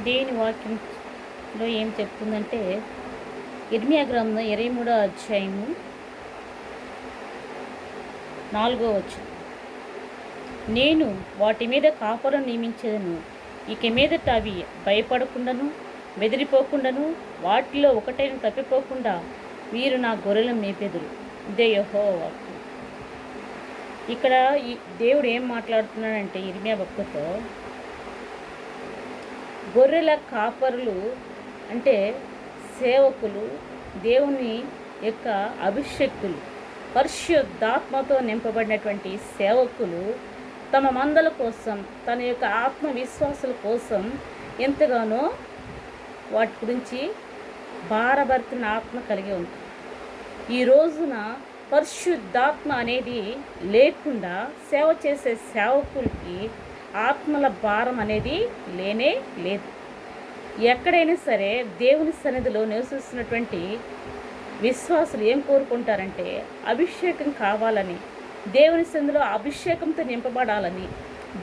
దేవుని వాక్యంలో ఏం చెప్తుందంటే ఇర్మియా గ్రంథం 23వ అధ్యాయము 4వ వచనం. నేను వాటి మీద కాపురం నియమించేదను, ఇక మీదట అవి భయపడకుండాను బెదిరిపోకుండాను వాటిలో ఒకటైన తప్పిపోకుండా వీరు నా గొర్రెలను మేపెదురు. ఇదే యెహోవా వాక్కు. ఇక్కడ ఈ దేవుడు ఏం మాట్లాడుతున్నాడంటే ఇర్మియా భక్తుతో, గొర్రెల కాపరులు అంటే సేవకులు, దేవుని యొక్క అభిషేక్తులు, పరిశుద్ధాత్మతో నింపబడినటువంటి సేవకులు తమ మందల కోసం, తన యొక్క ఆత్మవిశ్వాసుల కోసం ఎంతగానో వాటి గురించి భారభరితిన ఆత్మ కలిగి ఉంటారు. ఈ రోజున పరిశుద్ధాత్మ అనేది లేకుండా సేవ చేసే సేవకులకి ఆత్మల భారం అనేది లేనే లేదు. ఎక్కడైనా సరే దేవుని సన్నిధిలో నివసిస్తున్నటువంటి విశ్వాసులు ఏం కోరుకుంటారంటే అభిషేకం కావాలని, దేవుని సన్నిధిలో అభిషేకంతో నింపబడాలని,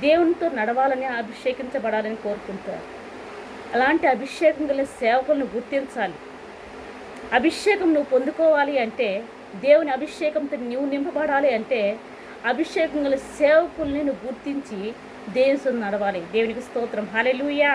దేవునితో నడవాలని, అభిషేకించబడాలని కోరుకుంటారు. అలాంటి అభిషేకం గల సేవకులను గుర్తించాలి. అభిషేకం నువ్వు పొందుకోవాలి అంటే, దేవుని అభిషేకంతో నువ్వు నింపబడాలి అంటే అభిషేకం గల సేవకుల్ని నువ్వు గుర్తించి దేవుని సన్నిధిలో నడవాలి. దేవునికి స్తోత్రం. హల్లెలూయా.